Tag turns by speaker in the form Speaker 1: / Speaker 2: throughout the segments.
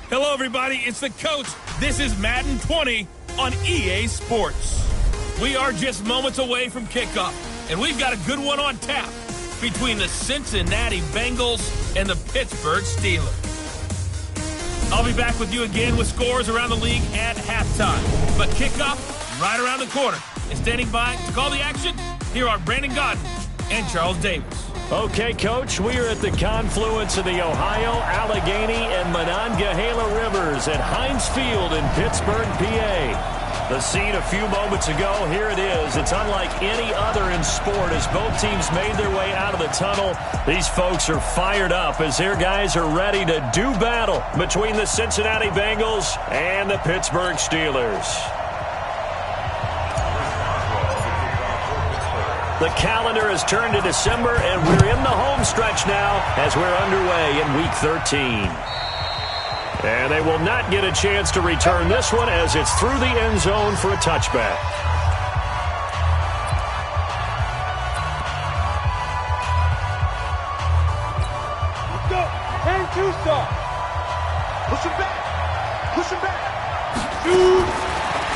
Speaker 1: Hello, everybody. It's the coach. This is Madden 20 on EA Sports. We are just moments away from kickoff, and we've got a good one on tap between the Cincinnati Bengals and the Pittsburgh Steelers. I'll be back with you again with scores around the league at halftime. But kickoff right around the corner. And standing by to call the action, here are Brandon Godden and Charles Davis.
Speaker 2: Okay, Coach, we are at the confluence of the Ohio, Allegheny, and Monongahela Rivers at Heinz Field in Pittsburgh, PA. The scene a few moments ago, here it is. It's unlike any other in sport as both teams made their way out of the tunnel. These folks are fired up as their guys are ready to do battle between the Cincinnati Bengals and the Pittsburgh Steelers. The calendar has turned to December, and we're in the home stretch now as we're underway in Week 13. And they will not get a chance to return this one as it's through the end zone for a touchback.
Speaker 3: Let's go. And two-star. Push him back. Push him back. Shoot.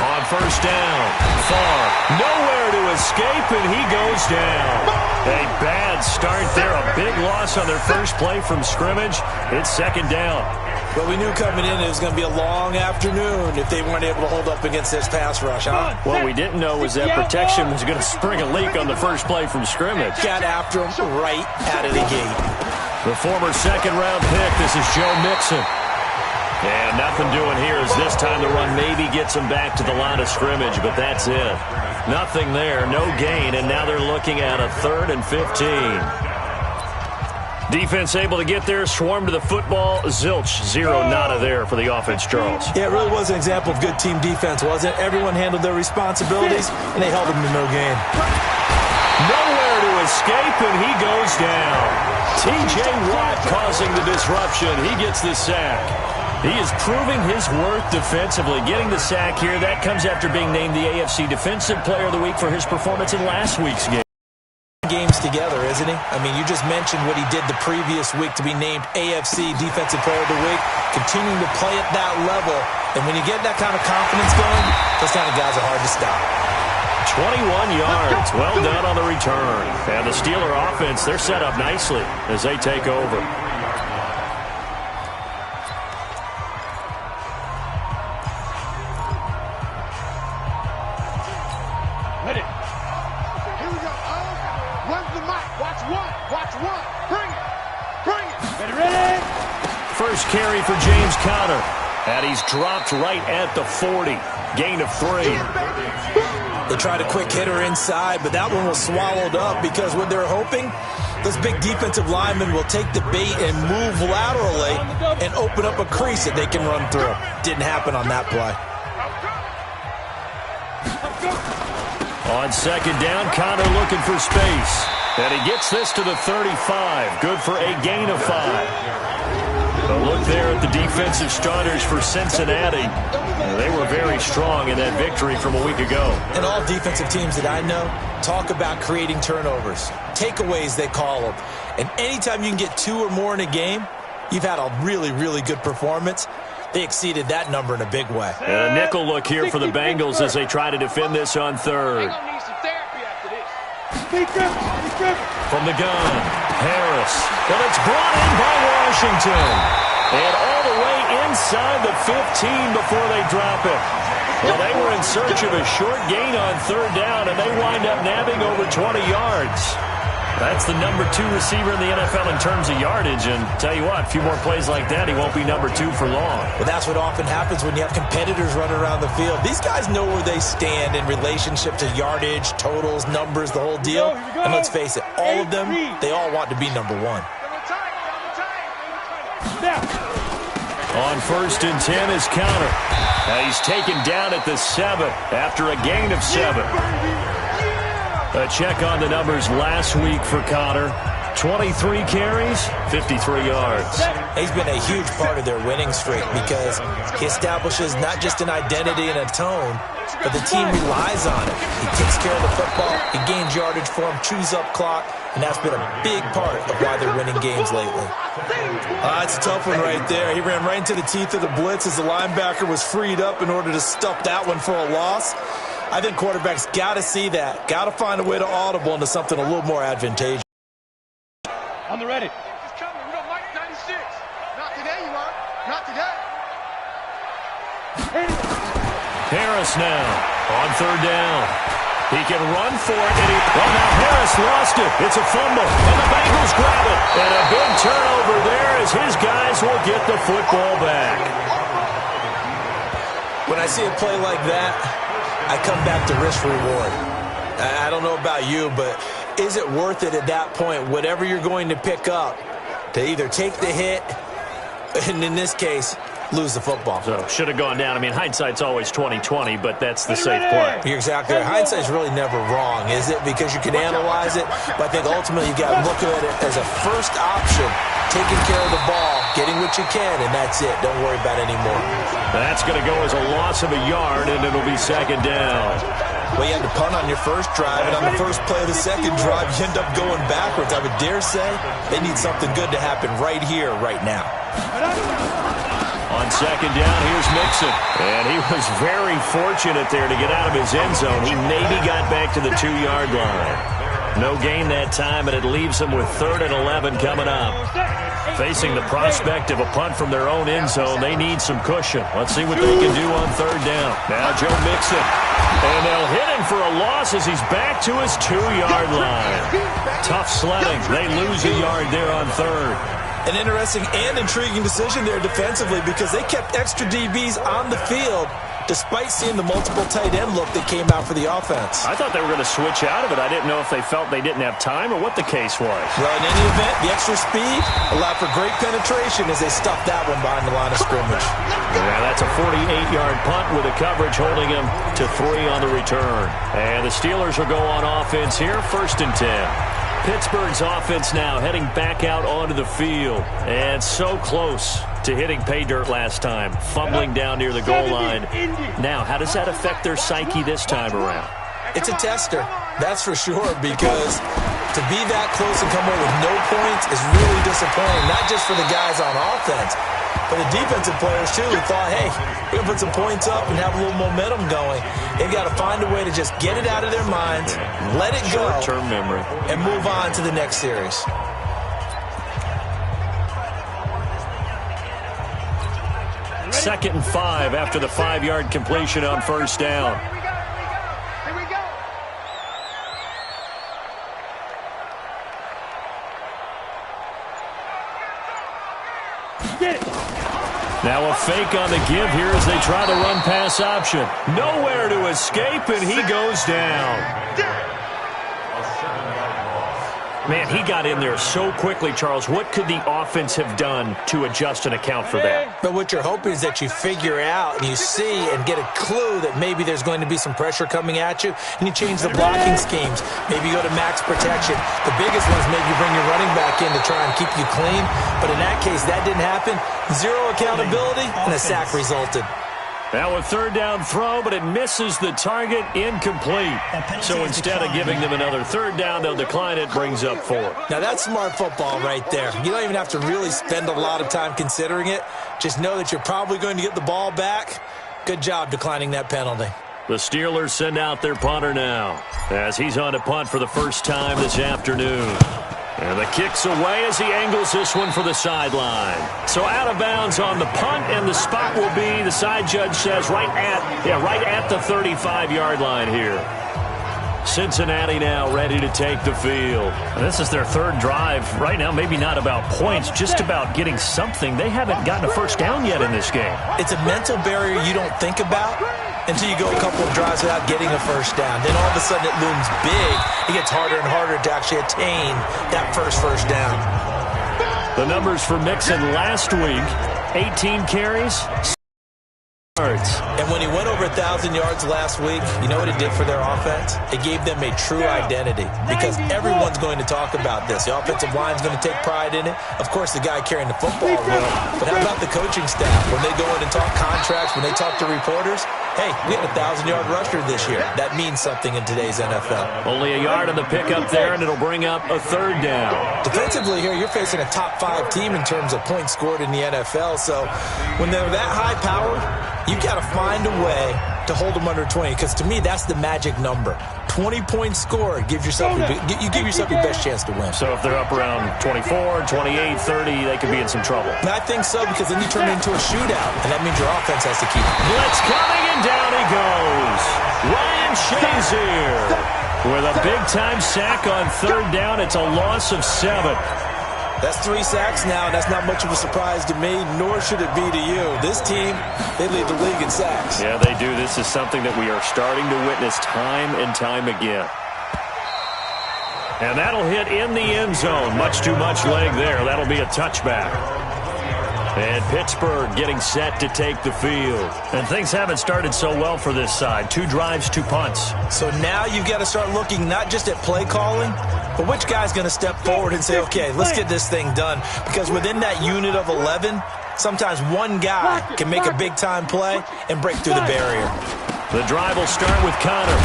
Speaker 2: On first down, far, nowhere to escape, and he goes down. A bad start there, a big loss on their first play from scrimmage. It's second down.
Speaker 4: But we knew coming in it was going to be a long afternoon if they weren't able to hold up against this pass rush, huh?
Speaker 2: What we didn't know was that protection was going to spring a leak on the first play from scrimmage.
Speaker 4: Got after him right out of the gate.
Speaker 2: The former second-round pick, this is Joe Mixon. And nothing doing here as this time the run maybe gets them back to the line of scrimmage, but that's it. Nothing there, no gain, and now they're looking at a 3rd and 15. Defense able to get there, swarm to the football, zilch, zero, nada there for the offense, Charles.
Speaker 4: Yeah, it really was an example of good team defense, wasn't it? Everyone handled their responsibilities, and they held them to no gain.
Speaker 2: Nowhere to escape, and he goes down. T.J. Watt causing the disruption. He gets the sack. He is proving his worth defensively, getting the sack here. That comes after being named the AFC Defensive Player of the Week for his performance in last week's game.
Speaker 4: Games together, isn't he? I mean, you just mentioned what he did the previous week to be named AFC Defensive Player of the Week, continuing to play at that level. And when you get that kind of confidence going, those kind of guys are hard to stop.
Speaker 2: 21 yards. Well done on the return. And the Steeler offense, they're set up nicely as they take over. First carry for James Conner, and he's dropped right at the 40. Gain of 3.
Speaker 4: They tried a quick hitter inside, but that one was swallowed up because what they're hoping, those big defensive linemen will take the bait and move laterally and open up a crease that they can run through. Didn't happen on that play.
Speaker 2: On second down, Conner looking for space. And he gets this to the 35. Good for a gain of 5. A look there at the defensive starters for Cincinnati. They were very strong in that victory from a week ago.
Speaker 4: And all defensive teams that I know talk about creating turnovers. Takeaways, they call them. And anytime you can get 2 or more in a game, you've had a really, really good performance. They exceeded that number in a big way.
Speaker 2: And a nickel look here for the Bengals as they try to defend this on 3rd. From the gun, Harris. Well, it's brought in by Washington. And all the way inside the 15 before they drop it. Well, they were in search of a short gain on 3rd down, and they wind up nabbing over 20 yards. That's the number 2 receiver in the NFL in terms of yardage. And tell you what, a few more plays like that, he won't be number 2 for long.
Speaker 4: Well, that's what often happens when you have competitors running around the field. These guys know where they stand in relationship to yardage, totals, numbers, the whole deal. And let's face it, all of them, they all want to be number 1.
Speaker 2: On 1st and 10 is Conner. He's taken down at the 7 after a gain of 7. A check on the numbers last week for Conner. 23 carries, 53 yards.
Speaker 4: He's been a huge part of their winning streak because he establishes not just an identity and a tone, but the team relies on it. He takes care of the football, he gains yardage for him, chews up clock, and that's been a big part of why they're winning games lately. That's a tough one right there. He ran right into the teeth of the blitz as the linebacker was freed up in order to stuff that one for a loss. I think quarterbacks got to see that, got to find a way to audible into something a little more advantageous.
Speaker 3: On the ready.
Speaker 5: It's coming. We got Mike 96. Not today, you are. Not today.
Speaker 2: Harris now on third down. He can run for it, and now Harris lost it. It's a fumble, and the Bengals grab it. And a big turnover there as his guys will get the football back.
Speaker 4: When I see a play like that, I come back to risk reward. I don't know about you, but is it worth it at that point, whatever you're going to pick up, to either take the hit, and in this case, lose the football?
Speaker 2: So should have gone down. I mean, hindsight's always 20/20, but that's the safe play.
Speaker 4: You're exactly right. Hindsight's really never wrong, is it? Because you can analyze it, but I think ultimately you got to look at it as a first option, taking care of the ball, getting what you can, and that's it. Don't worry about it anymore.
Speaker 2: That's going to go as a loss of a yard, and it'll be second down.
Speaker 4: Well, you had to punt on your first drive, and on the first play of the second drive, you end up going backwards. I would dare say they need something good to happen right here, right now.
Speaker 2: On second down, here's Mixon. And he was very fortunate there to get out of his end zone. He maybe got back to the 2-yard line. No gain that time, and it leaves them with 3rd and 11 coming up. Facing the prospect of a punt from their own end zone, they need some cushion. Let's see what they can do on third down. Now Joe Mixon. And they'll hit him for a loss as he's back to his 2-yard line. Tough sledding. They lose a yard there on third.
Speaker 4: An interesting and intriguing decision there defensively because they kept extra DBs on the field despite seeing the multiple tight end look that came out for the offense.
Speaker 2: I thought they were going to switch out of it. I didn't know if they felt they didn't have time or what the case was.
Speaker 4: Well, in any event, the extra speed allowed for great penetration as they stuffed that one behind the line of scrimmage.
Speaker 2: Yeah, that's a 48-yard punt with a coverage holding him to 3 on the return. And the Steelers will go on offense here, 1st and 10. Pittsburgh's offense now heading back out onto the field. And so close to hitting pay dirt last time, fumbling down near the goal line. Now, how does that affect their psyche this time around?
Speaker 4: It's a tester, that's for sure, because to be that close and come away with no points is really disappointing, not just for the guys on offense, but the defensive players, too, who thought, hey, we're going to put some points up and have a little momentum going. They've got to find a way to just get it out of their minds, let it go,
Speaker 2: short-term memory,
Speaker 4: and move on to the next series.
Speaker 2: Second and 5 after the 5-yard completion on first down.
Speaker 5: Here we go.
Speaker 3: Get it.
Speaker 2: Now a fake on the give here as they try the run pass option. Nowhere to escape, and he goes down. Man, he got in there so quickly, Charles. What could the offense have done to adjust and account for that?
Speaker 4: But what you're hoping is that you figure out and you see and get a clue that maybe there's going to be some pressure coming at you, and you change the blocking schemes. Maybe you go to max protection. The biggest one is maybe you bring your running back in to try and keep you clean. But in that case, that didn't happen. 0 accountability, and a sack resulted.
Speaker 2: Now a third down throw, but it misses the target, incomplete. So instead of giving them another third down, they'll decline it, brings up 4.
Speaker 4: Now that's smart football right there. You don't even have to really spend a lot of time considering it. Just know that you're probably going to get the ball back. Good job declining that penalty.
Speaker 2: The Steelers send out their punter now as he's on to punt for the first time this afternoon. And the kick's away as he angles this one for the sideline. So out of bounds on the punt, and the spot will be, the side judge says, right at the 35-yard line here. Cincinnati now ready to take the field. This is their third drive. Right now, maybe not about points, just about getting something. They haven't gotten a first down yet in this game.
Speaker 4: It's a mental barrier you don't think about until you go a couple of drives without getting a first down. Then all of a sudden it looms big. It gets harder and harder to actually attain that first down.
Speaker 2: The numbers for Mixon last week, 18 carries, yards.
Speaker 4: And when he went over 1,000 yards last week, you know what it did for their offense? It gave them a true identity because everyone's going to talk about this. The offensive line's going to take pride in it. Of course, the guy carrying the football will. But how about the coaching staff? When they go in and talk contracts, when they talk to reporters, Hey, we had a 1,000-yard rusher this year. That means something in today's NFL.
Speaker 2: Only a yard on the pickup there, and it'll bring up a third down.
Speaker 4: Defensively here, you're facing a top-5 team in terms of points scored in the NFL. So when they're that high-powered, you've got to find a way to hold them under 20, because to me, that's the magic number. 20 points scored gives yourself you give yourself your best chance to win.
Speaker 2: So if they're up around 24, 28, 30, they could be in some trouble.
Speaker 4: And I think so, because then you turn it into a shootout, and that means your offense has to keep it.
Speaker 2: Blitz coming, and down he goes. Ryan Shazier with a big-time sack on third down. It's a loss of 7.
Speaker 4: That's 3 sacks now, and that's not much of a surprise to me, nor should it be to you. This team, they lead the league in sacks.
Speaker 2: Yeah, they do. This is something that we are starting to witness time and time again. And that'll hit in the end zone. Much too much leg there. That'll be a touchback. And Pittsburgh getting set to take the field. And things haven't started so well for this side. 2 drives, 2 punts.
Speaker 4: So now you've got to start looking not just at play calling, but which guy's going to step forward and say, okay, let's get this thing done. Because within that unit of 11, sometimes one guy can make a big-time play and break through the barrier.
Speaker 2: The drive will start with Connor.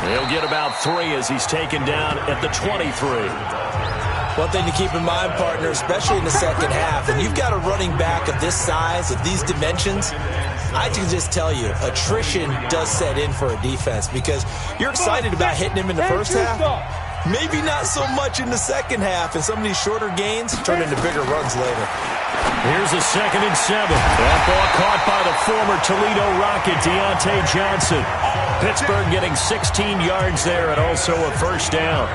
Speaker 2: He'll get about 3 as he's taken down at the 23.
Speaker 4: One thing to keep in mind, partner, especially in the second half, and you've got a running back of this size, of these dimensions, I can just tell you, attrition does set in for a defense, because you're excited about hitting him in the first half. Maybe not so much in the second half, and some of these shorter gains turn into bigger runs later.
Speaker 2: Here's a 2nd and 7. That ball caught by the former Toledo Rocket, Deontay Johnson. Pittsburgh getting 16 yards there and also a first down.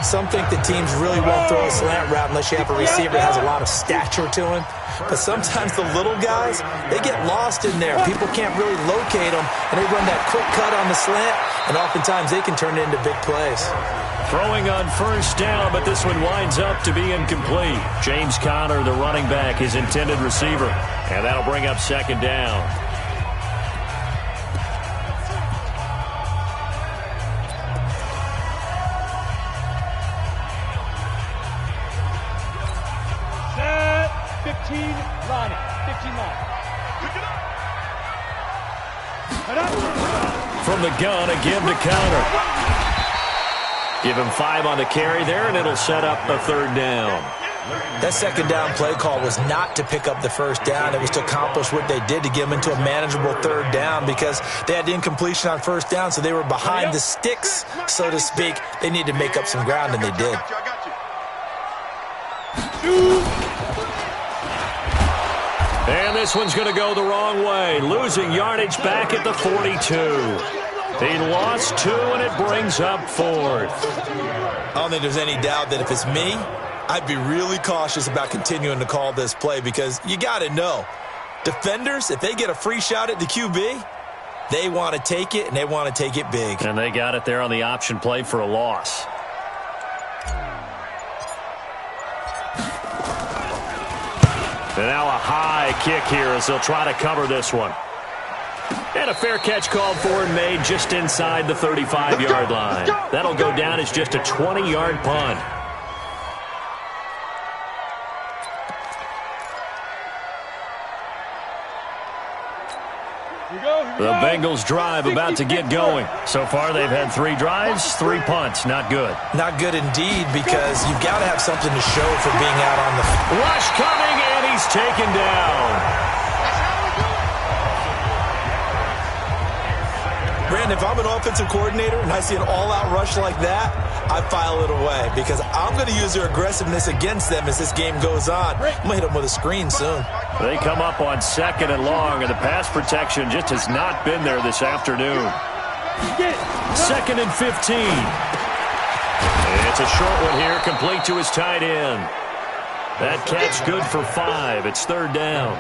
Speaker 4: Some think the teams really won't throw a slant route unless you have a receiver that has a lot of stature to him. But sometimes the little guys, they get lost in there. People can't really locate them, and they run that quick cut on the slant, and oftentimes they can turn it into big plays.
Speaker 2: Throwing on first down, but this one winds up to be incomplete. James Conner, the running back, his intended receiver. And that'll bring up 2nd down. From the gun, a give to Connor. Give him 5 on the carry there, and it'll set up a 3rd down.
Speaker 4: That 2nd down play call was not to pick up the first down. It was to accomplish what they did, to get them into a manageable 3rd down, because they had the incompletion on first down, so they were behind the sticks, so to speak. They needed to make up some ground, and they did.
Speaker 2: And this one's going to go the wrong way. Losing yardage back at the 42. He lost 2, and it brings up 4th.
Speaker 4: I don't think there's any doubt that if it's me, I'd be really cautious about continuing to call this play, because you got to know, defenders, if they get a free shot at the QB, they want to take it, and they want to take it big.
Speaker 2: And they got it there on the option play for a loss. And now a high kick here as they'll try to cover this one. And a fair catch called for and made just inside the 35-yard line. That'll go down as just a 20-yard punt. The Bengals drive about to get going. So far, they've had 3 drives, 3 punts. Not good.
Speaker 4: Not good indeed, because you've got to have something to show for being out on the...
Speaker 2: Rush coming, and he's taken down.
Speaker 4: Brandon, if I'm an offensive coordinator and I see an all-out rush like that, I file it away, because I'm going to use their aggressiveness against them as this game goes on. I'm going to hit them with a screen soon.
Speaker 2: They come up on 2nd and long, and the pass protection just has not been there this afternoon. 2nd and 15. It's a short one here, complete to his tight end. That catch good for 5. It's 3rd down.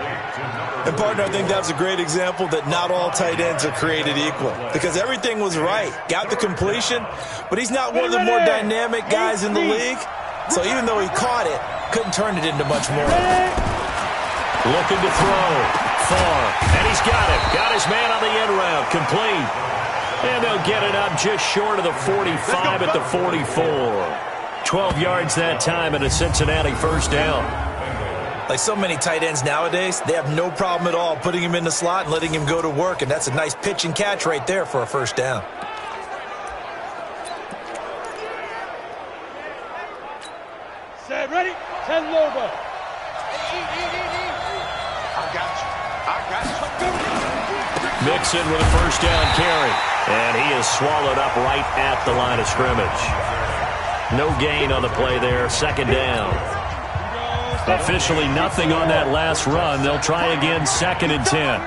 Speaker 4: And, partner, I think that was a great example that not all tight ends are created equal, because everything was right. Got the completion, but he's not one of the more dynamic guys in the league. So even though he caught it, couldn't turn it into much more.
Speaker 2: Looking to throw. Far. And he's got it. Got his man on the end route. Complete. And they'll get it up just short of the 45 at the 44. 12 yards that time and a Cincinnati first down.
Speaker 4: Like so many tight ends nowadays, they have no problem at all putting him in the slot and letting him go to work, and that's a nice pitch and catch right there for a first down.
Speaker 3: Set, ready? 10 Lobo.
Speaker 5: I got you.
Speaker 2: Mixon with a first down carry. And he is swallowed up right at the line of scrimmage. No gain on the play there. Second down. Officially nothing on that last run. They'll try again, 2nd and 10.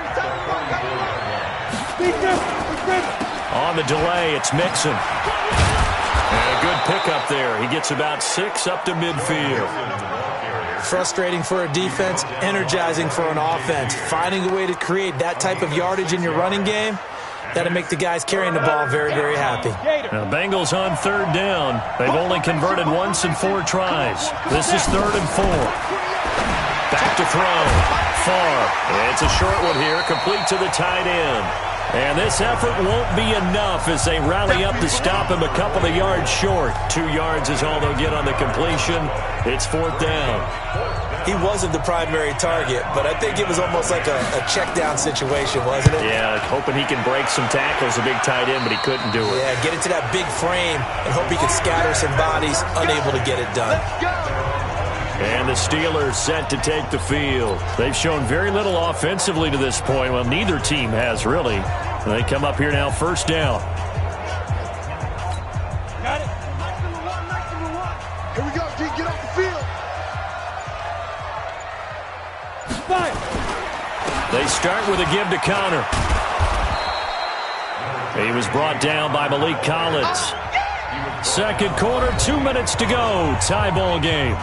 Speaker 2: On the delay, it's Mixon. And a good pickup there. He gets about 6 up to midfield.
Speaker 4: Frustrating for a defense, energizing for an offense. Finding a way to create that type of yardage in your running game, that'll make the guys carrying the ball very, very happy.
Speaker 2: Now, Bengals on 3rd down. They've only converted once in 4 tries. This is 3rd and 4. Back to throw. Far. It's a short one here, complete to the tight end. And this effort won't be enough as they rally up to stop him a couple of yards short. 2 yards is all they'll get on the completion. It's 4th down.
Speaker 4: He wasn't the primary target, but I think it was almost like a check down situation, wasn't it?
Speaker 2: Yeah, hoping he can break some tackles, a big tight end, but he couldn't do it.
Speaker 4: Yeah, get it to that big frame and hope he can scatter some bodies, unable to get it done.
Speaker 2: And the Steelers set to take the field. They've shown very little offensively to this point. Well, neither team has, really. They come up here now, 1st down.
Speaker 3: Got it.
Speaker 5: Here we go, D. Get off the field.
Speaker 3: Fire.
Speaker 2: They start with a give to Connor. He was brought down by Malik Collins. 2nd quarter, 2 minutes to go. Tie ball game.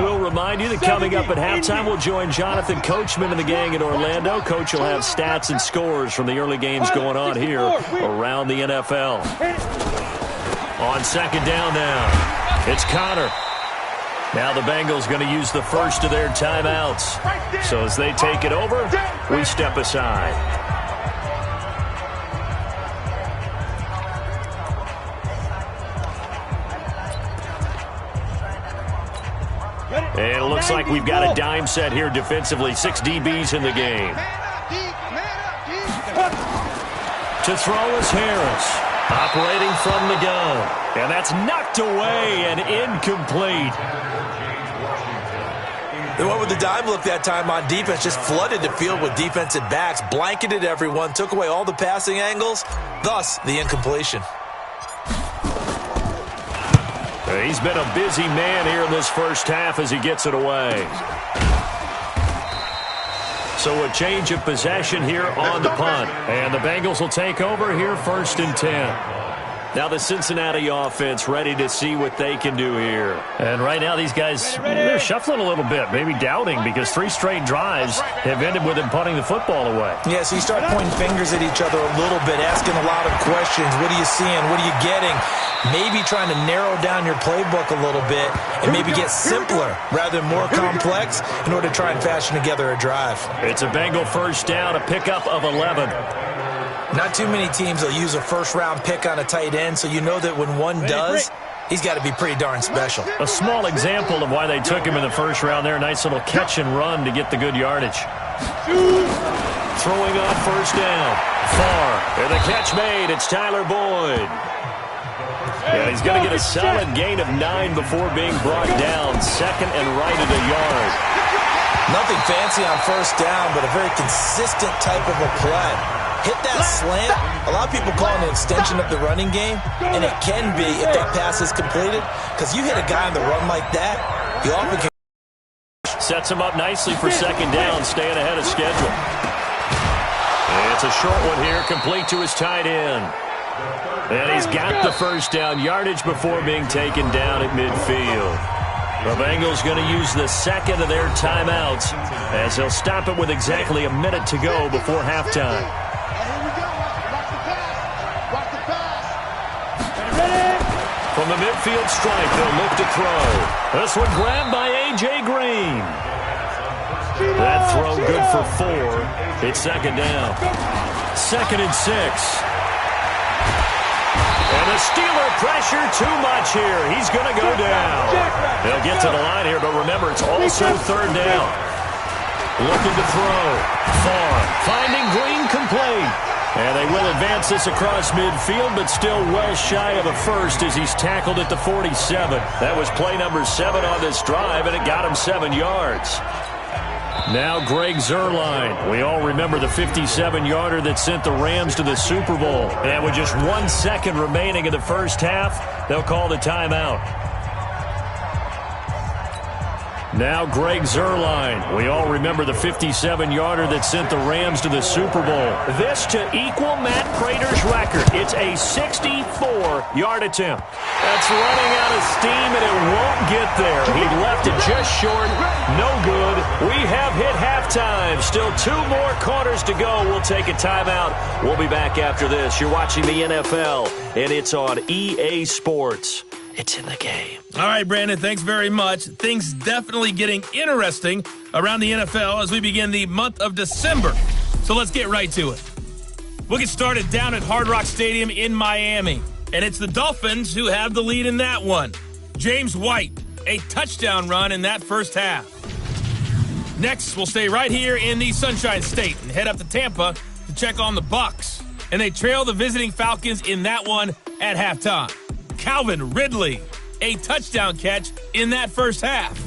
Speaker 2: We'll remind you that coming up at halftime, we'll join Jonathan Coachman and the gang in Orlando. Coach will have stats and scores from the early games going on here around the NFL. On 2nd down now, it's Connor. Now the Bengals going to use the first of their timeouts. So as they take it over, we step aside. And it looks like we've got a dime set here defensively. 6 DBs in the game. To throw is Harris. Operating from the gun. And that's knocked away and incomplete.
Speaker 4: The one with the dime look that time on defense just flooded the field with defensive backs, blanketed everyone, took away all the passing angles, thus the incompletion.
Speaker 2: He's been a busy man here in this first half as he gets it away. So a change of possession here on the punt. And the Bengals will take over here, 1st and 10. Now the Cincinnati offense ready to see what they can do here. And right now these guys, they're shuffling a little bit, maybe doubting, because 3 straight drives have ended with them punting the football away.
Speaker 4: Yeah, so you start pointing fingers at each other a little bit, asking a lot of questions. What are you seeing? What are you getting? Maybe trying to narrow down your playbook a little bit and maybe get simpler rather than more complex in order to try and fashion together a drive.
Speaker 2: It's a Bengal first down, a pickup of 11.
Speaker 4: Not too many teams will use a first-round pick on a tight end, so you know that when one does, he's got to be pretty darn special.
Speaker 2: A small example of why they took him in the first round there. Nice little catch and run to get the good yardage. Throwing on first down. Far. And the catch made. It's Tyler Boyd. Yeah, he's going to get a solid gain of 9 before being brought down. 2nd and right at a yard.
Speaker 4: Nothing fancy on first down, but a very consistent type of a play. Hit that slant. A lot of people call it an extension of the running game, and it can be if that pass is completed, because you hit a guy on the run like that, you often can.
Speaker 2: Sets him up nicely for 2nd down, staying ahead of schedule. And it's a short one here, complete to his tight end. And he's got the first down yardage before being taken down at midfield. The Bengals going to use the 2nd of their timeouts as they'll stop it with exactly a minute to go before halftime. From the midfield stripe, they'll look to throw. This one grabbed by A.J. Green. That throw good for 4. It's 2nd down. 2nd and 6. And The Steeler pressure too much here. He's going to go down. They'll get to the line here, but remember, it's also third down. Looking to throw. Far. Finding Green complete. And they will advance this across midfield, but still well shy of a first as he's tackled at the 47. That was play number 7 on this drive, and it got him 7 yards. Now Greg Zuerlein. We all remember the 57-yarder that sent the Rams to the Super Bowl. And with just 1 second remaining in the first half, they'll call the timeout. Now Greg Zuerlein. We all remember the 57-yarder that sent the Rams to the Super Bowl. This to equal Matt Prater's record. It's a 64-yard attempt. That's running out of steam, and it won't get there. He left it just short. No good. We have hit halftime. Still 2 more quarters to go. We'll take a timeout. We'll be back after this. You're watching the NFL, and it's on EA Sports. It's in the game.
Speaker 1: All right, Brandon, thanks very much. Things definitely getting interesting around the NFL as we begin the month of December. So let's get right to it. We'll get started down at Hard Rock Stadium in Miami. And it's the Dolphins who have the lead in that one. James White, a touchdown run in that first half. Next, we'll stay right here in the Sunshine State and head up to Tampa to check on the Bucs. And they trail the visiting Falcons in that one at halftime. Calvin Ridley, a touchdown catch in that first half.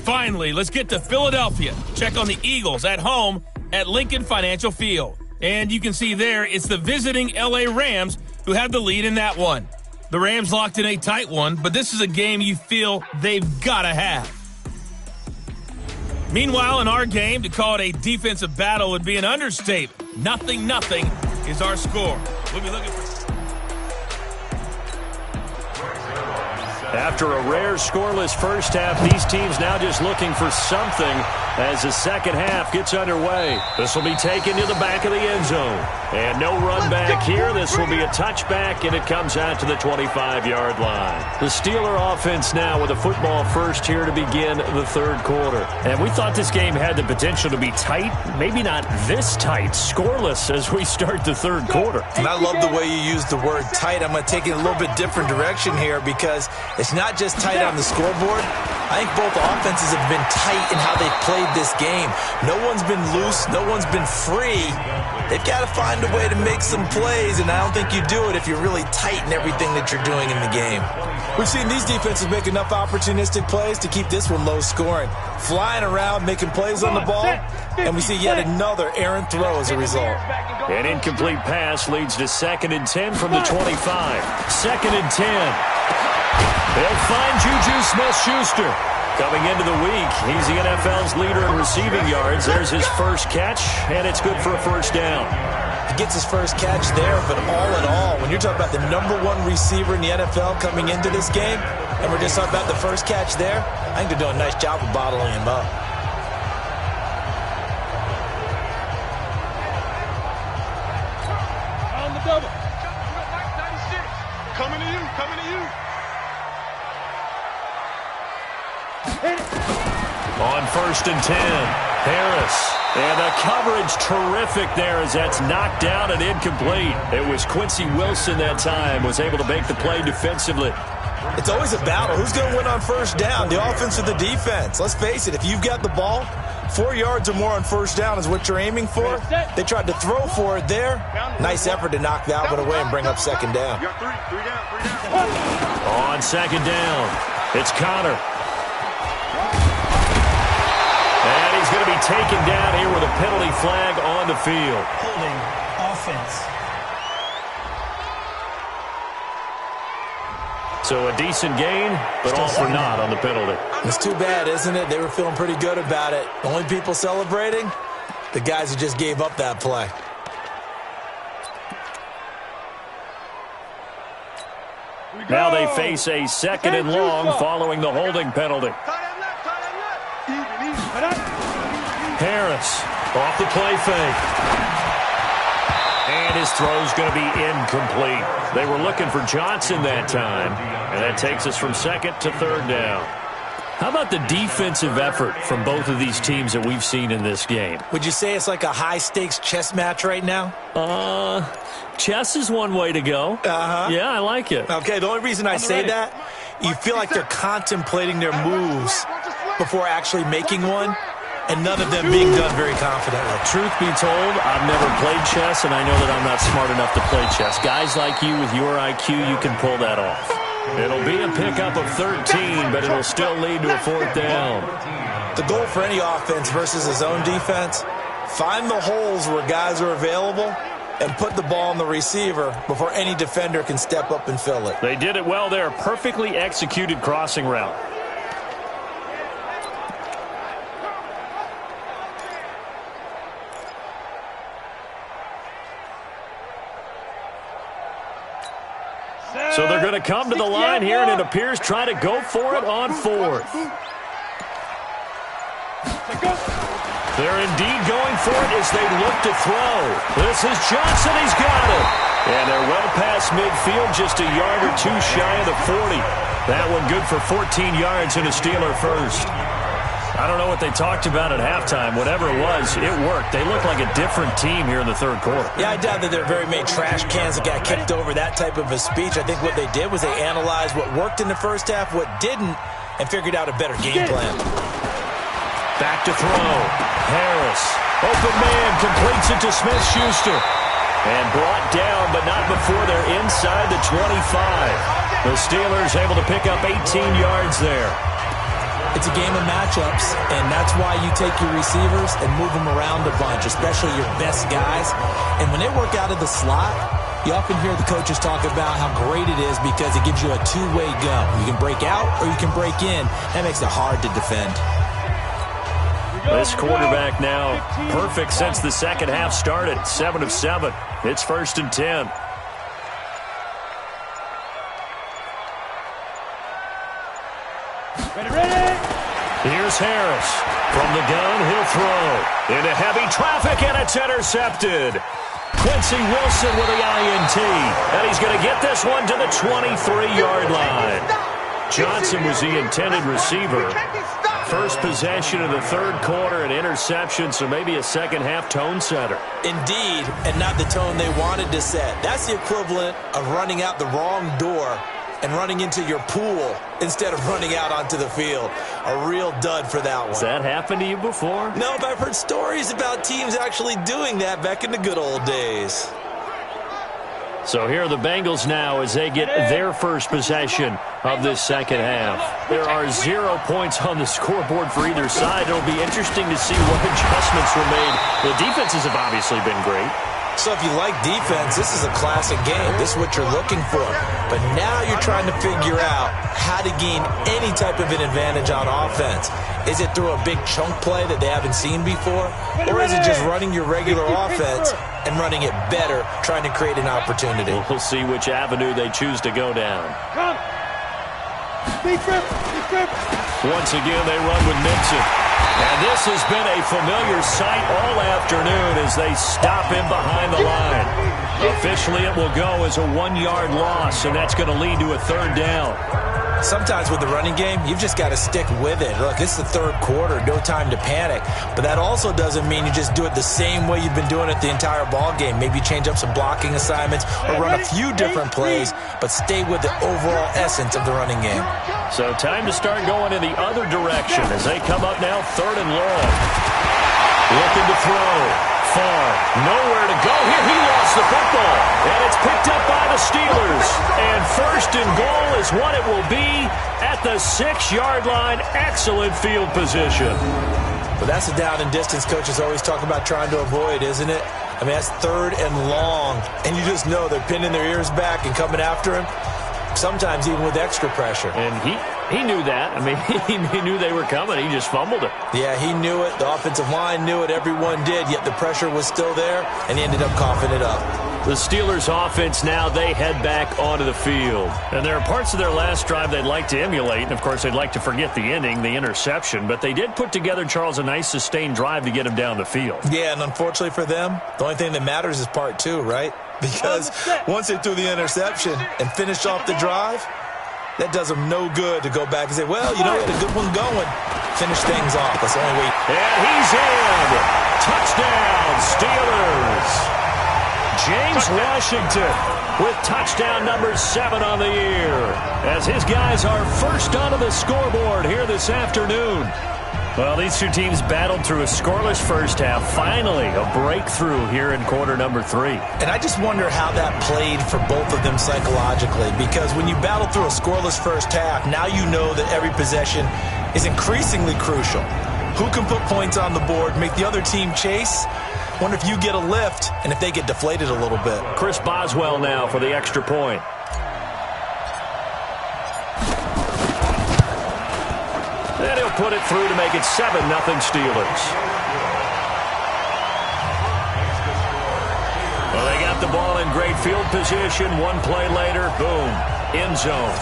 Speaker 1: Finally, let's get to Philadelphia. Check on the Eagles at home at Lincoln Financial Field. And you can see there, it's the visiting LA Rams who have the lead in that one. The Rams locked in a tight one, but this is a game you feel they've got to have. Meanwhile, in our game, to call it a defensive battle would be an understatement. 0-0 is our score. We'll be looking for...
Speaker 2: After a rare scoreless first half, these teams now just looking for something as the second half gets underway. This will be taken to the back of the end zone. And no run back here. This will be a touchback, and it comes out to the 25-yard line. The Steeler offense now with a football first here to begin the third quarter. And we thought this game had the potential to be tight, maybe not this tight, scoreless as we start the third quarter.
Speaker 4: And I love the way you use the word tight. I'm going to take it a little bit different direction here because it's not just tight on the scoreboard. I think both offenses have been tight in how they've played this game. No one's been loose. No one's been free. They've got to find a way to make some plays, and I don't think you do it if you're really tight in everything that you're doing in the game. We've seen these defenses make enough opportunistic plays to keep this one low scoring. Flying around, making plays on the ball, and we see yet another errant throw as a result.
Speaker 2: An incomplete pass leads to 2nd and 10 from the 25. 2nd and 10. They'll find Juju Smith-Schuster. Coming into the week, he's the NFL's leader in receiving yards. There's his first catch, and it's good for a first down.
Speaker 4: He gets his first catch there, but all in all, when you're talking about the #1 receiver in the NFL coming into this game, and we're just talking about the first catch there, I think they're doing a nice job of bottling him up.
Speaker 3: On the double.
Speaker 5: 96. Coming to you, coming to you.
Speaker 2: On 1st and 10, Harris. And the coverage terrific there as that's knocked down and incomplete. It was Quincy Wilson that time, was able to make the play defensively.
Speaker 4: It's always a battle. Who's going to win on first down, the offense or the defense? Let's face it, if you've got the ball, 4 yards or more on first down is what you're aiming for. They tried to throw for it there. Nice effort to knock that one away and bring up 2nd down.
Speaker 5: You got three down.
Speaker 2: On 2nd down, it's Connor. And he's going to be taken down here with a penalty flag on the field.
Speaker 6: Holding offense.
Speaker 2: So a decent gain, but all for naught on the penalty.
Speaker 4: It's too bad, isn't it? They were feeling pretty good about it. The only people celebrating, the guys who just gave up that play.
Speaker 2: Now they face a 2nd and long following the holding penalty. Harris off the play fake. And his throw's going to be incomplete. They were looking for Johnson that time. And that takes us from 2nd to 3rd down. How about the defensive effort from both of these teams that we've seen in this game?
Speaker 4: Would you say it's like a high-stakes chess match right now?
Speaker 2: Chess is one way to go. Yeah, I like it.
Speaker 4: Okay, the only reason I say that, you feel like they're contemplating their moves before actually making one, and none of them being done very confidently.
Speaker 2: Truth be told, I've never played chess, and I know that I'm not smart enough to play chess. Guys like you with your IQ, you can pull that off. It'll be a pickup of 13, but it'll still lead to a 4th down.
Speaker 4: The goal for any offense versus his own defense, find the holes where guys are available and put the ball on the receiver before any defender can step up and fill it.
Speaker 2: They did it well there. Perfectly executed crossing route. So they're going to come to the line here, and it appears trying to go for it on 4th. They're indeed going for it as they look to throw. This is Johnson. He's got it. And they're well past midfield, just a yard or two shy of the 40. That one good for 14 yards and a Steeler first. I don't know what they talked about at halftime. Whatever it was, it worked. They look like a different team here in the 3rd quarter.
Speaker 4: Yeah, I doubt that there are very many trash cans that got kicked over, that type of a speech. I think what they did was they analyzed what worked in the first half, what didn't, and figured out a better game plan.
Speaker 2: Back to throw. Harris. Open man. Completes it to Smith-Schuster. And brought down, but not before they're inside the 25. The Steelers able to pick up 18 yards there.
Speaker 4: It's a game of matchups, and that's why you take your receivers and move them around a bunch, especially your best guys. And when they work out of the slot, you often hear the coaches talk about how great it is because it gives you a two-way go. You can break out or you can break in. That makes it hard to defend.
Speaker 2: This quarterback now perfect since the second half started. 7 of 7. It's 1st and 10. Here's Harris. From the gun, he'll throw. Into heavy traffic, and it's intercepted. Quincy Wilson with the INT. And he's going to get this one to the 23-yard line. Johnson was the intended receiver. First possession of the 3rd quarter, an interception, so maybe a second-half tone setter.
Speaker 4: Indeed, and not the tone they wanted to set. That's the equivalent of running out the wrong door and running into your pool instead of running out onto the field. A real dud for that one.
Speaker 2: Has that happened to you before?
Speaker 4: No, but I've heard stories about teams actually doing that back in the good old days.
Speaker 2: So here are the Bengals now as they get their first possession of this second half. There are 0 points on the scoreboard for either side. It'll be interesting to see what adjustments were made. The defenses have obviously been great.
Speaker 4: So if you like defense, this is a classic game. This is what you're looking for. But now you're trying to figure out how to gain any type of an advantage on offense. Is it through a big chunk play that they haven't seen before? Or is it just running your regular offense and running it better, trying to create an opportunity?
Speaker 2: We'll see which avenue they choose to go down. Once again, they run with Mixon. And this has been a familiar sight all afternoon as they stop him behind the line. Officially, it will go as a 1-yard loss, and that's going to lead to a 3rd down.
Speaker 4: Sometimes with the running game, you've just got to stick with it. Look, it's the 3rd quarter, no time to panic. But that also doesn't mean you just do it the same way you've been doing it the entire ball game. Maybe change up some blocking assignments or run a few different plays, but stay with the overall essence of the running game.
Speaker 2: So time to start going in the other direction as they come up now 3rd and long. Looking to throw. Far. Nowhere to go here. He lost the football. And it's picked up by the Steelers. And 1st and goal is what it will be at the 6-yard line. Excellent field position.
Speaker 4: But that's the down and distance coaches always talk about trying to avoid, isn't it? I mean, that's 3rd and long. And you just know they're pinning their ears back and coming after him. Sometimes even with extra pressure.
Speaker 2: And he knew that. I mean, he knew they were coming. He just fumbled it.
Speaker 4: Yeah, he knew it. The offensive line knew it. Everyone did, yet the pressure was still there, and he ended up coughing it up.
Speaker 2: The Steelers offense now, they head back onto the field. And there are parts of their last drive they'd like to emulate. And, of course, they'd like to forget the ending, the interception. But they did put together, Charles, a nice sustained drive to get him down the field.
Speaker 4: Yeah, and unfortunately for them, the only thing that matters is part 2, right? Because once they threw the interception and finished off the drive, That does them no good to go back and say, well, you know, we had a good one going. Finish things off. That's the only way.
Speaker 2: And he's in. Touchdown, Steelers. James Washington with touchdown number 7 on the year, as his guys are first onto the scoreboard here this afternoon. Well, these two teams battled through a scoreless first half. Finally, a breakthrough here in quarter number 3.
Speaker 4: And I just wonder how that played for both of them psychologically, because when you battle through a scoreless first half, now you know that every possession is increasingly crucial. Who can put points on the board, make the other team chase? Wonder if you get a lift and if they get deflated a little bit.
Speaker 2: Chris Boswell now for the extra point. And he'll put it through to make it 7-0 Steelers. Well, they got the ball in great field position. One play later, boom, end zone.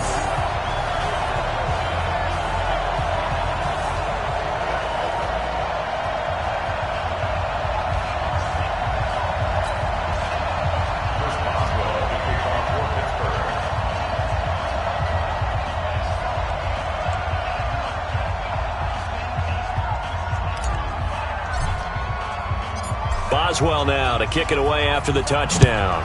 Speaker 2: Boswell now to kick it away after the touchdown.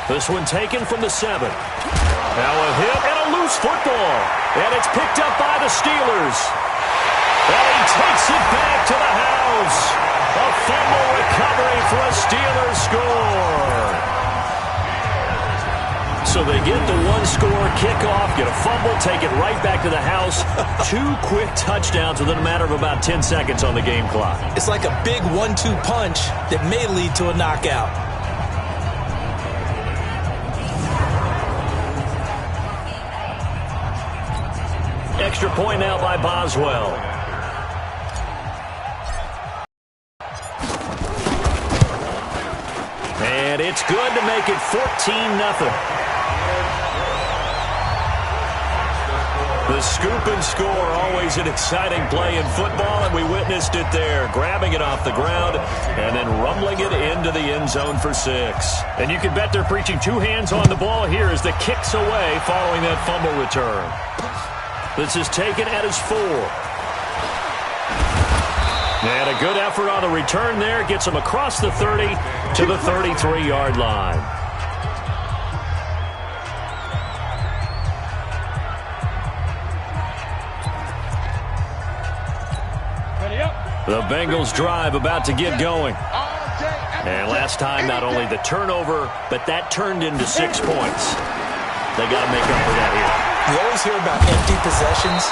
Speaker 2: This one taken from the 7. Now a hit and a loose football. And it's picked up by the Steelers. And he takes it back to the house. A fumble recovery for a Steelers score. So they get the one-score kickoff, get a fumble, take it right back to the house. 2 quick touchdowns within a matter of about 10 seconds on the game clock.
Speaker 4: It's like a big 1-2 punch that may lead to a knockout.
Speaker 2: Extra point now by Boswell. And it's good to make it 14-0. The scoop and score, always an exciting play in football, and we witnessed it there, grabbing it off the ground and then rumbling it into the end zone for 6. And you can bet they're preaching 2 hands on the ball here as the kick's away following that fumble return. This is taken at his 4. And a good effort on the return there, gets him across the 30 to the 33-yard line. The Bengals drive about to get going. And last time, not only the turnover, but that turned into 6 points. They got to make up for that here.
Speaker 4: You always hear about empty possessions,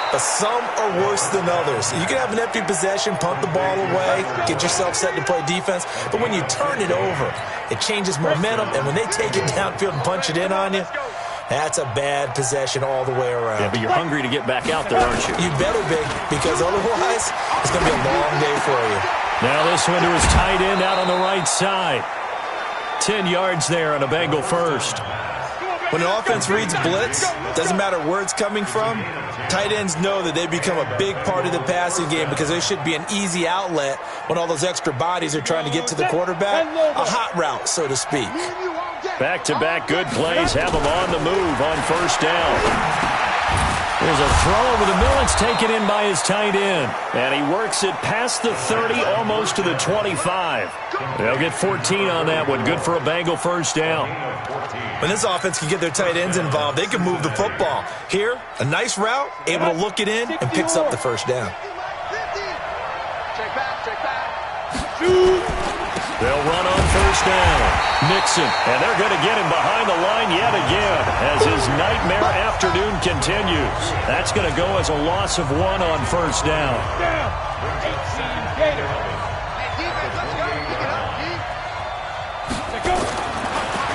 Speaker 4: but some are worse than others. You can have an empty possession, punt the ball away, get yourself set to play defense, but when you turn it over, it changes momentum, and when they take it downfield and punch it in on you, that's a bad possession all the way around.
Speaker 2: Yeah, but you're hungry to get back out there, aren't you?
Speaker 4: You better be, because otherwise, it's going to be a long day for you.
Speaker 2: Now this one to his tight end out on the right side. 10 yards there on a Bengal first.
Speaker 4: When an offense reads blitz, doesn't matter where it's coming from, tight ends know that they become a big part of the passing game because there should be an easy outlet when all those extra bodies are trying to get to the quarterback. A hot route, so to speak.
Speaker 2: Back-to-back good plays have them on the move on first down. There's a throw over the middle. It's taken in by his tight end. And he works it past the 30, almost to the 25. They'll get 14 on that one. Good for a Bengal first down.
Speaker 4: When this offense can get their tight ends involved, they can move the football. Here, a nice route, able to look it in, and picks up the first down.
Speaker 5: Check back.
Speaker 2: They'll run on first down. Nixon, and they're going to get him behind the line yet again as his nightmare afternoon continues. That's going to go as a loss of 1 on first down.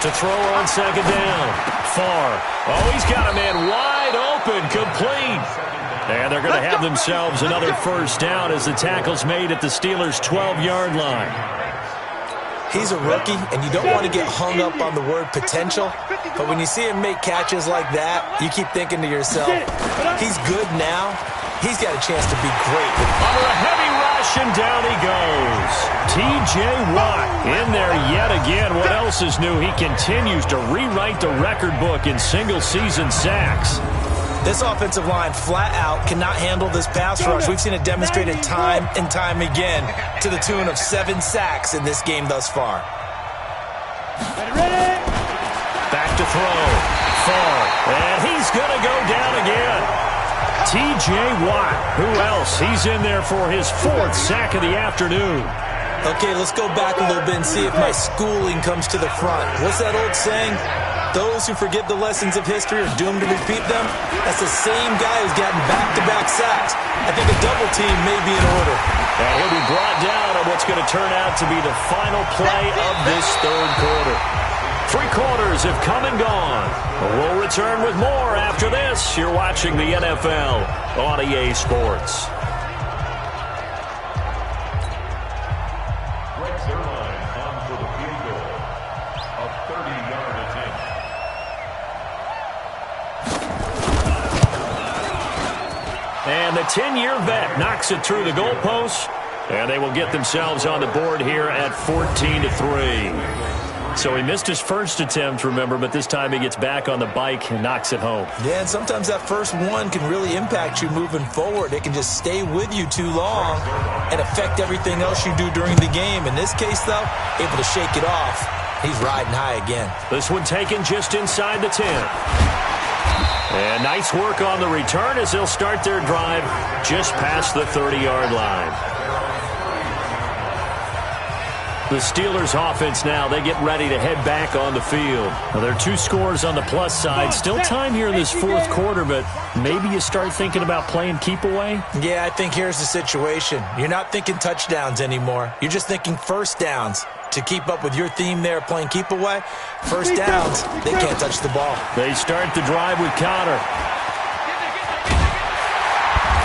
Speaker 2: To throw on second down. Far. Oh, he's got a man wide open, complete. And they're going to have themselves another first down as the tackle's made at the Steelers' 12-yard line.
Speaker 4: He's a rookie, and you don't want to get hung up on the word potential, but when you see him make catches like that, you keep thinking to yourself, he's good now. He's got a chance to be great.
Speaker 2: Under a heavy rush, possession. Down he goes. T.J. Watt in there yet again. What else is new? He continues to rewrite the record book in single-season sacks.
Speaker 4: This offensive line flat out cannot handle this pass rush. We've seen it demonstrated time and time again to the tune of 7 sacks in this game thus far.
Speaker 2: Back to throw. Far. And he's going to go down again. T.J. Watt. Who else? He's in there for his 4th sack of the afternoon.
Speaker 4: Okay, let's go back a little bit and see if my schooling comes to the front. What's that old saying? Those who forget the lessons of history are doomed to repeat them. That's the same guy who's gotten back-to-back sacks. I think a double team may be in order.
Speaker 2: And he'll be brought down on what's going to turn out to be the final play of this 3rd quarter. 3 quarters have come and gone. We'll return with more after this. You're watching the NFL on EA Sports. And the 10-year vet knocks it through the goalpost, and they will get themselves on the board here at 14-3. So he missed his first attempt, remember, but this time he gets back on the bike and knocks it home.
Speaker 4: Yeah, and sometimes that first one can really impact you moving forward. It can just stay with you too long and affect everything else you do during the game. In this case, though, able to shake it off. He's riding high again.
Speaker 2: This one taken just inside the 10. And nice work on the return as they'll start their drive just past the 30-yard line. The Steelers offense now, they get ready to head back on the field. Well, there are 2 scores on the plus side. Still time here in this 4th quarter, but maybe you start thinking about playing keep away?
Speaker 4: Yeah, I think here's the situation. You're not thinking touchdowns anymore. You're just thinking first downs. To keep up with your theme there, playing keep away, first downs, they can't touch the ball.
Speaker 2: They start the drive with Connor.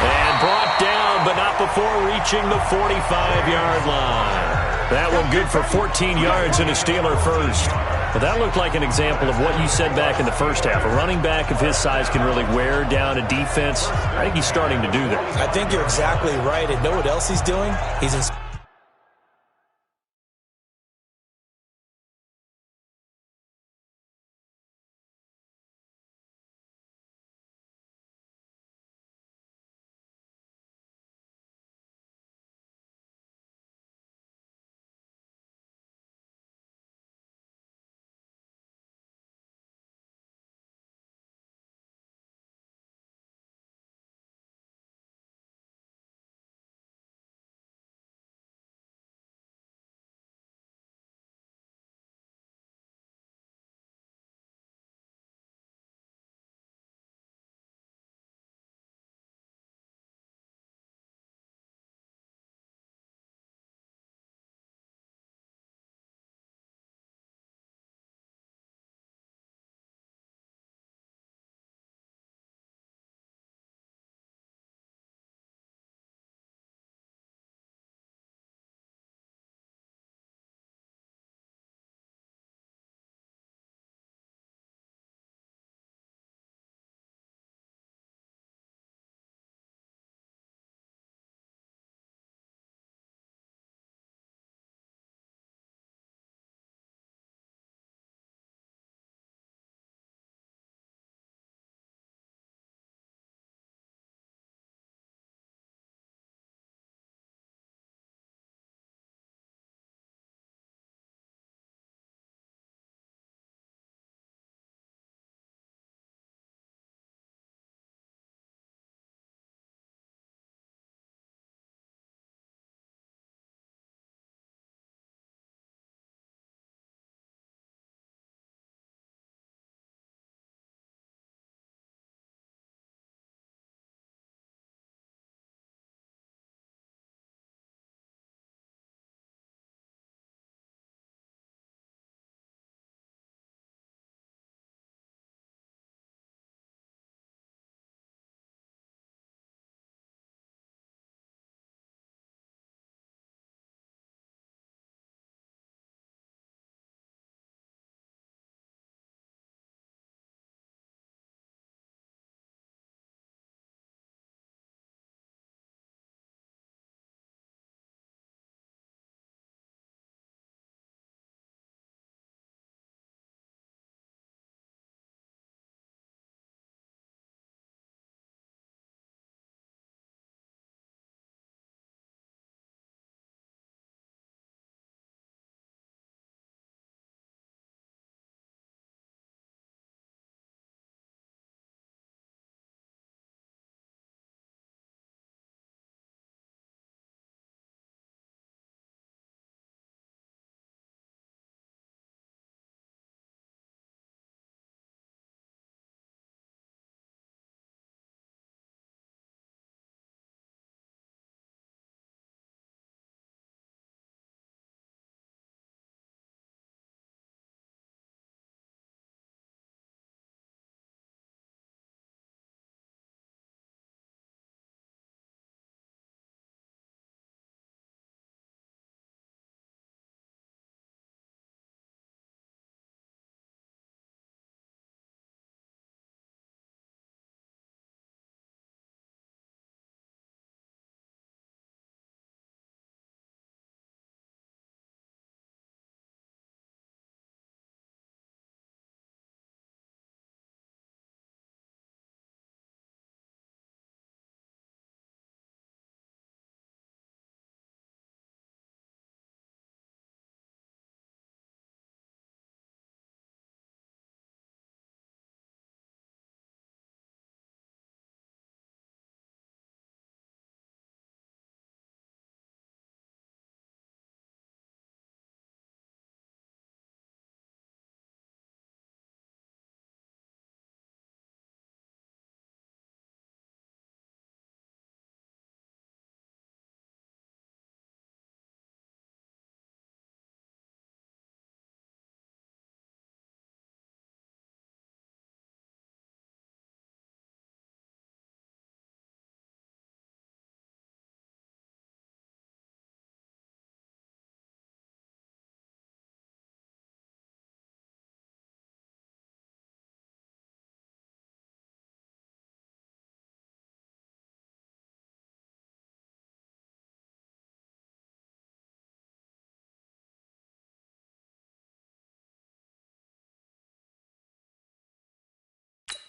Speaker 2: And brought down, but not before reaching the 45-yard line. That one good for 14 yards and a Steeler first. But that looked like an example of what you said back in the first half. A running back of his size can really wear down a defense. I think he's starting to do that.
Speaker 4: I think you're exactly right. And know what else he's doing? He's in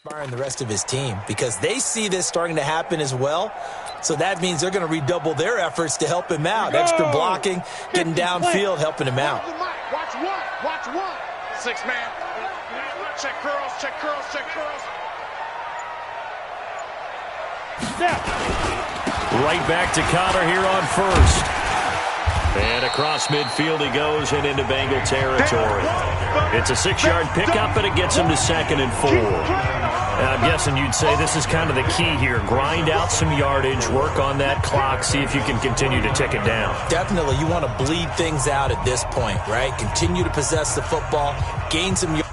Speaker 4: Inspiring the rest of his team because they see this starting to happen as well. So that means they're going to redouble their efforts to help him out. Extra blocking, getting downfield, helping him out.
Speaker 5: Watch one. Watch one. 6 man. Check curls. Check curls. Check curls.
Speaker 2: Right back to Connor here on first. And across midfield he goes and into Bengal territory. It's a 6-yard pickup, and it gets him to 2nd and 4. I'm guessing you'd say this is kind of the key here. Grind out some yardage, work on that clock, see if you can continue to tick it down.
Speaker 4: Definitely. You want to bleed things out at this point, right? Continue to possess the football, gain some yardage.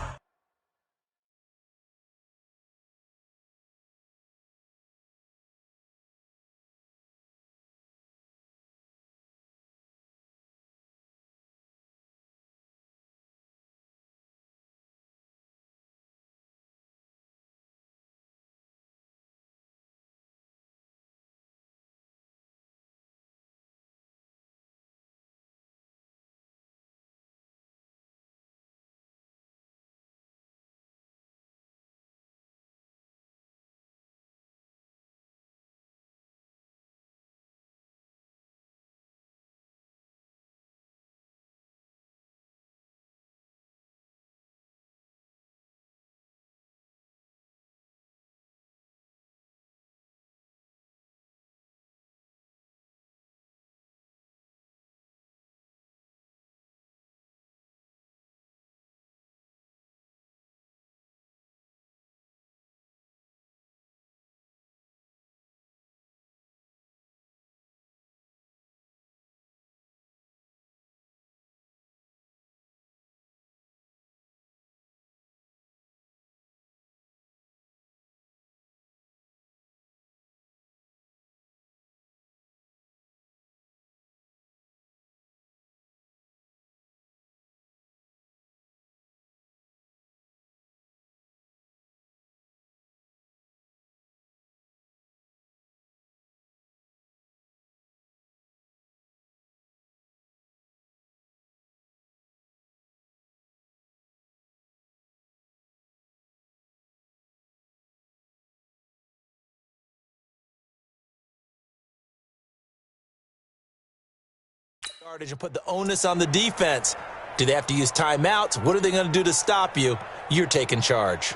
Speaker 4: And put the onus on the defense. Do they have to use timeouts? What are they going to do to stop you? You're taking charge.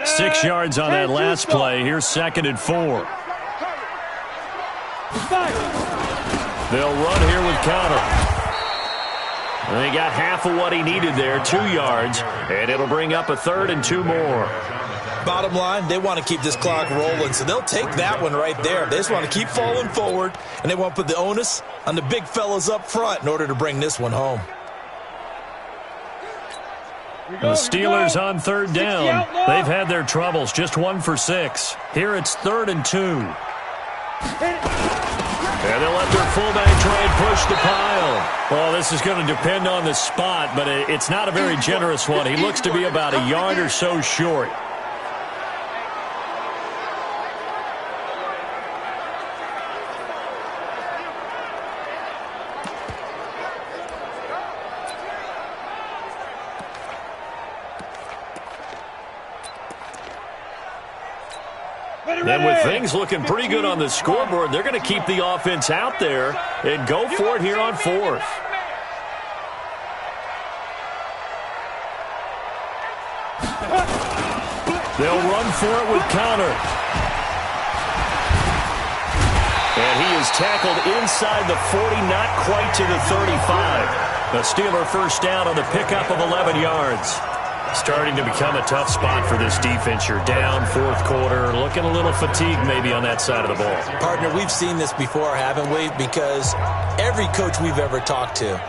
Speaker 2: 6 yards on that last play. Here's 2nd and 4. They'll run here with Connor. And he got half of what he needed there, 2 yards. And it'll bring up a 3rd and 2 more.
Speaker 4: Bottom line, they want to keep this clock rolling, so they'll take that one right there. They just want to keep falling forward, and they want to put the onus on the big fellas up front in order to bring this one home.
Speaker 2: The Steelers on 3rd down. They've had their troubles, just 1 for 6. Here it's 3rd and 2. And they'll let their fullback try and push the pile. Well, this is going to depend on the spot, but it's not a very generous one. He looks to be about a yard or so short. And with things looking pretty good on the scoreboard, they're going to keep the offense out there and go for it here on 4th. They'll run for it with Connor. And he is tackled inside the 40, not quite to the 35. A Steeler first down on the pickup of 11 yards. Starting to become a tough spot for this defense. You're down 4th quarter, looking a little fatigued maybe on that side of the ball.
Speaker 4: Partner, we've seen this before, haven't we? Because every coach we've ever talked to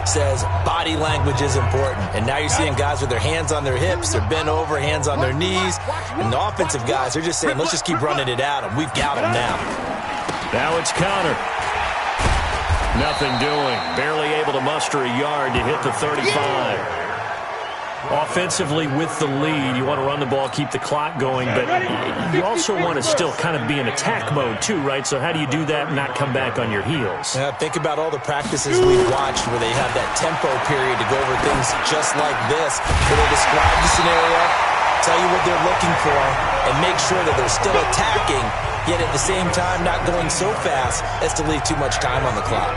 Speaker 4: says body language is important. And now you're seeing guys with their hands on their hips, they're bent over, hands on their knees. And the offensive guys are just saying, let's just keep running it at them. We've got them now.
Speaker 2: Now it's Connor. Nothing doing. Barely able to muster a yard to hit the 35. Offensively with the lead, you want to run the ball, keep the clock going, but you also want to still kind of be in attack mode too, right? So how do you do that and not come back on your heels?
Speaker 4: Yeah, think about all the practices we've watched where they have that tempo period to go over things just like this, where they describe the scenario, tell you what they're looking for, and make sure that they're still attacking, yet at the same time not going so fast as to leave too much time on the clock.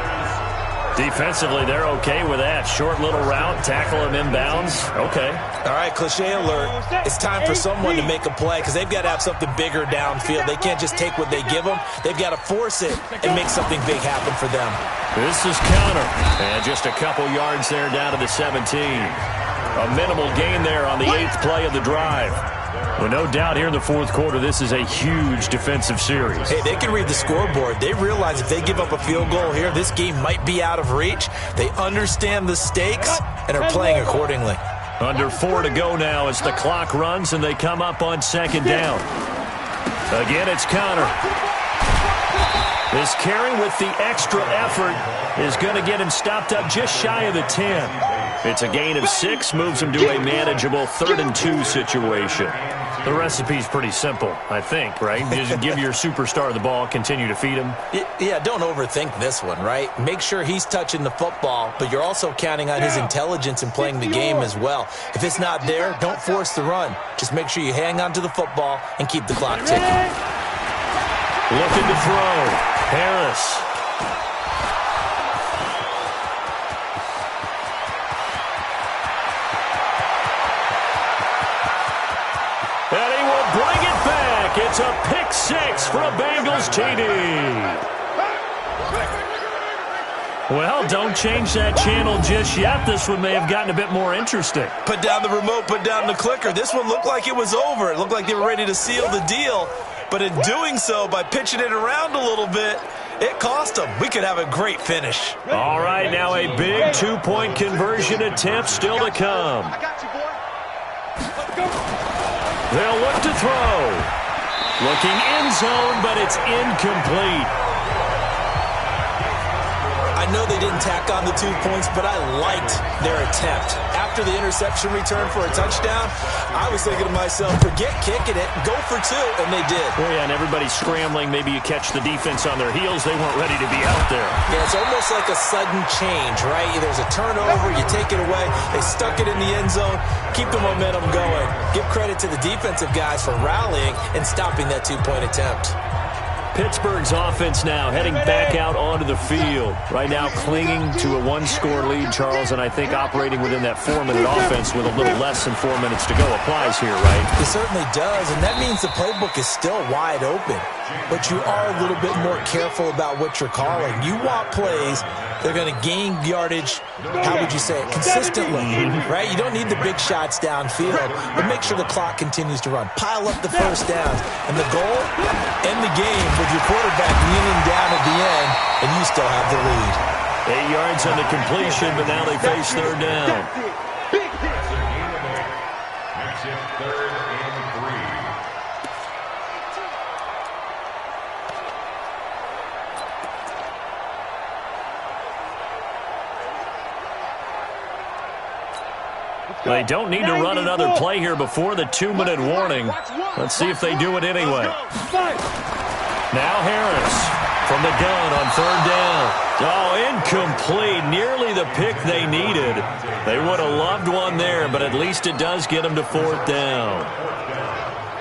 Speaker 2: Defensively, they're okay with that. Short little route, tackle him inbounds. Okay.
Speaker 4: All right, cliche alert. It's time for someone to make a play because they've got to have something bigger downfield. They can't just take what they give them. They've got to force it and make something big happen for them.
Speaker 2: This is counter. And just a couple yards there down to the 17. A minimal gain there on the 8th play of the drive. Well, no doubt here in the 4th quarter, this is a huge defensive series.
Speaker 4: Hey, they can read the scoreboard. They realize if they give up a field goal here, this game might be out of reach. They understand the stakes and are playing accordingly.
Speaker 2: Under 4 to go now as the clock runs and they come up on 2nd down. Again, it's counter. This carry with the extra effort is going to get him stopped up just shy of the 10. It's a gain of 6, moves him to a manageable 3rd and 2 situation. The recipe's pretty simple, I think, right? Just give your superstar the ball, continue to feed him.
Speaker 4: Yeah, don't overthink this one, right? Make sure he's touching the football, but you're also counting on his intelligence in playing the game as well. If it's not there, don't force the run. Just make sure you hang on to the football and keep the clock ticking.
Speaker 2: Looking to throw. Harris. And he will bring it back. It's a pick 6 for a Bengals TD. Well, don't change that channel just yet. This one may have gotten a bit more interesting.
Speaker 4: Put down the remote, put down the clicker. This one looked like it was over. It looked like they were ready to seal the deal. But in doing so, by pitching it around a little bit, it cost them. We could have a great finish.
Speaker 2: All right, now a big 2-point conversion attempt still to come. They'll look to throw. Looking end zone, but it's incomplete.
Speaker 4: I know they didn't tack on the 2 points, but I liked their attempt. After the interception return for a touchdown, I was thinking to myself, forget kicking it, go for 2, and they did.
Speaker 2: Oh, yeah, and everybody's scrambling. Maybe you catch the defense on their heels. They weren't ready to be out there.
Speaker 4: Yeah, it's almost like a sudden change, right? There's a turnover, you take it away, they stuck it in the end zone, keep the momentum going. Give credit to the defensive guys for rallying and stopping that 2-point attempt.
Speaker 2: Pittsburgh's offense now heading back out onto the field. Right now clinging to a 1-score lead, Charles, and I think operating within that 4-minute offense with a little less than 4 minutes to go applies here, right?
Speaker 4: It certainly does, and that means the playbook is still wide open. But you are a little bit more careful about what you're calling. You want plays that are going to gain yardage, how would you say it, consistently, right? You don't need the big shots downfield, but make sure the clock continues to run. Pile up the first downs. And the goal, end the game with your quarterback kneeling down at the end, and you still have the lead.
Speaker 2: 8 yards on the completion, but now they face 3rd down. They don't need to run another play here before the 2-minute warning. Let's see if they do it anyway. Now Harris from the gun on 3rd down. Oh, incomplete. Nearly the pick they needed. They would have loved one there, but at least it does get them to 4th down.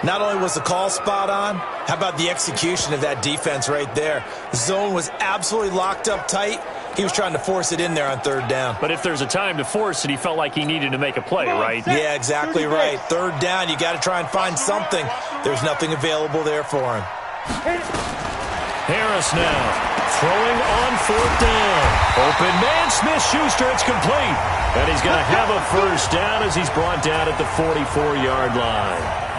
Speaker 4: Not only was the call spot on, how about the execution of that defense right there? The zone was absolutely locked up tight. He was trying to force it in there on 3rd down.
Speaker 2: But if there's a time to force it, he felt like he needed to make a play, right?
Speaker 4: Yeah, exactly right. 3rd down, you got to try and find something. There's nothing available there for him.
Speaker 2: Harris now throwing on 4th down. Open man, Smith-Schuster, it's complete. And he's going to have a first down as he's brought down at the 44-yard line.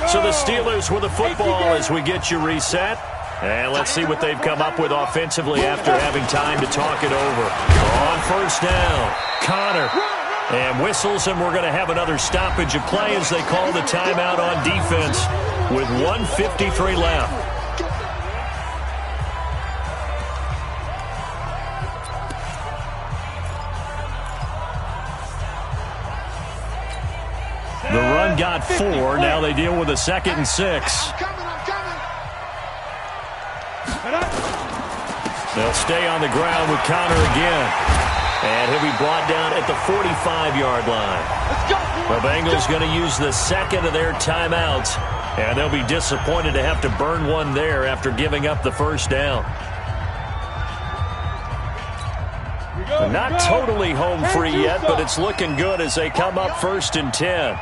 Speaker 2: So the Steelers with the football as we get you reset. And let's see what they've come up with offensively after having time to talk it over. On 1st down, Connor. And whistles, and we're going to have another stoppage of play as they call the timeout on defense with 1:53 left. The run and got 4. Now they deal with a 2nd and 6. They'll stay on the ground with Connor again. And he'll be brought down at the 45-yard line. The Bengals going to use the second of their timeouts. And they'll be disappointed to have to burn one there after giving up the first down. Not totally home free yet, but it's looking good as they come up 1st and 10.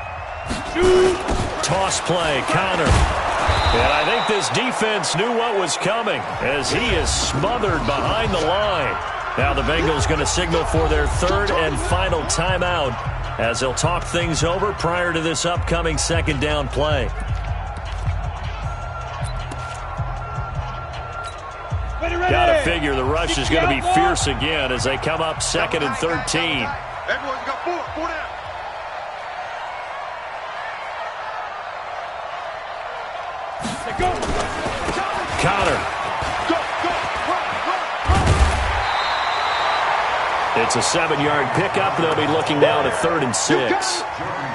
Speaker 2: Toss play, Connor. And I think this defense knew what was coming as he is smothered behind the line. Now the Bengals going to signal for their 3rd and final timeout as they'll talk things over prior to this upcoming 2nd down play. Got to figure the rush is going to be fierce again as they come up 2nd and 13.
Speaker 5: Everyone's got 4 down.
Speaker 2: Connor. It's a 7-yard pickup. They'll be looking now to 3rd and 6.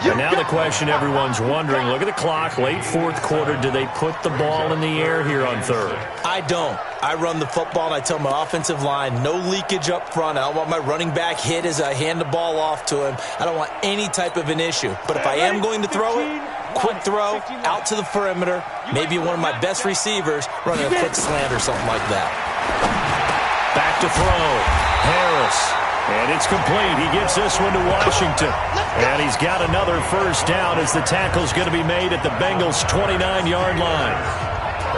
Speaker 2: And now the question everyone's wondering, look at the clock, late 4th quarter, do they put the ball in the air here on 3rd?
Speaker 4: I don't. I run the football, and I tell my offensive line, no leakage up front. I don't want my running back hit as I hand the ball off to him. I don't want any type of an issue. But if I am going to throw it, quick throw, out to the perimeter, maybe one of my best receivers running a quick slant or something like that.
Speaker 2: Back to throw. Harris. And it's complete. He gets this one to Washington. And he's got another first down as the tackle's going to be made at the Bengals' 29-yard line.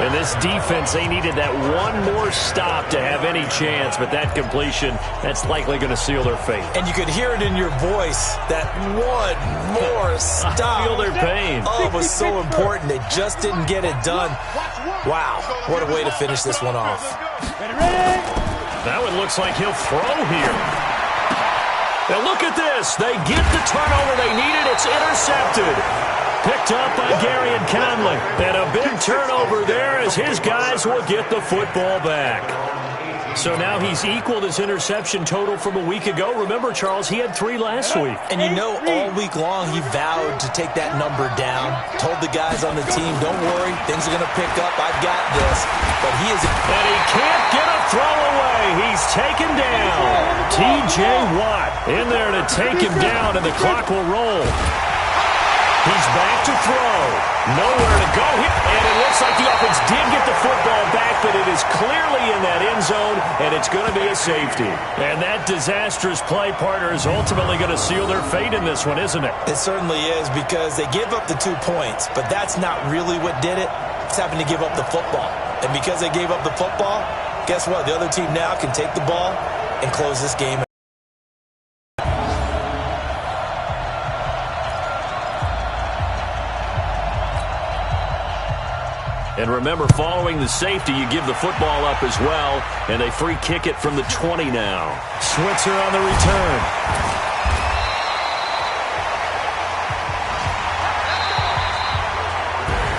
Speaker 2: And this defense, they needed that one more stop to have any chance, but that completion, that's likely going to seal their fate.
Speaker 4: And you could hear it in your voice, that one more stop.
Speaker 2: I feel their pain.
Speaker 4: Oh, it was so important. They just didn't get it done. Wow, what a way to finish this one off.
Speaker 2: That one looks like he'll throw here. Now look at this. They get the turnover they needed. It's intercepted. Picked up by Gary and Conley. And a big turnover there as his guys will get the football back. So now he's equaled his interception total from a week ago. Remember, Charles, he had 3 last week.
Speaker 4: And you know, all week long he vowed to take that number down. Told the guys on the team, don't worry, things are going to pick up. I've got this. But he is...
Speaker 2: And he can't get a throw away. He's taken down. T.J. Watt in there to take him down, and the clock will roll. He's back to throw. Nowhere to go here. And it looks like the offense did get the football back, but it is clearly in that end zone, and it's going to be a safety. And that disastrous play, partner, is ultimately going to seal their fate in this one, isn't it?
Speaker 4: It certainly is, because they gave up the 2 points, but that's not really what did it. It's having to give up the football. And because they gave up the football, guess what? The other team now can take the ball and close this game.
Speaker 2: And remember, following the safety, you give the football up as well, and they free kick it from the 20 now. Switzer on the return.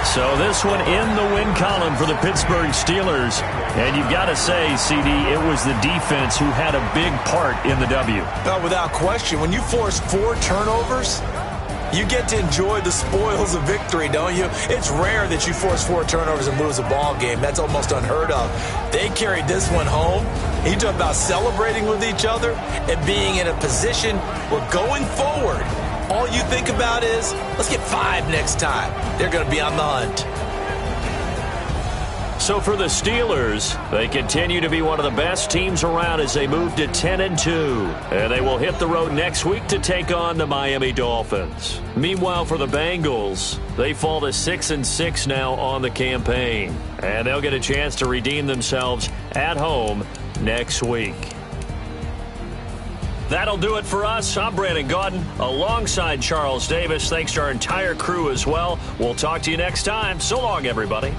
Speaker 2: So this one in the win column for the Pittsburgh Steelers. And you've got to say, CD, it was the defense who had a big part in the W.
Speaker 4: No, without question. When you force 4 turnovers, you get to enjoy the spoils of victory, don't you? It's rare that you force 4 turnovers and lose a ball game. That's almost unheard of. They carried this one home. You talk about celebrating with each other and being in a position where going forward, all you think about is, let's get 5 next time. They're going to be on the hunt.
Speaker 2: So for the Steelers, they continue to be one of the best teams around as they move to 10-2. And they will hit the road next week to take on the Miami Dolphins. Meanwhile, for the Bengals, they fall to 6-6 now on the campaign. And they'll get a chance to redeem themselves at home next week. That'll do it for us. I'm Brandon Gaudin alongside Charles Davis. Thanks to our entire crew as well. We'll talk to you next time. So long, everybody.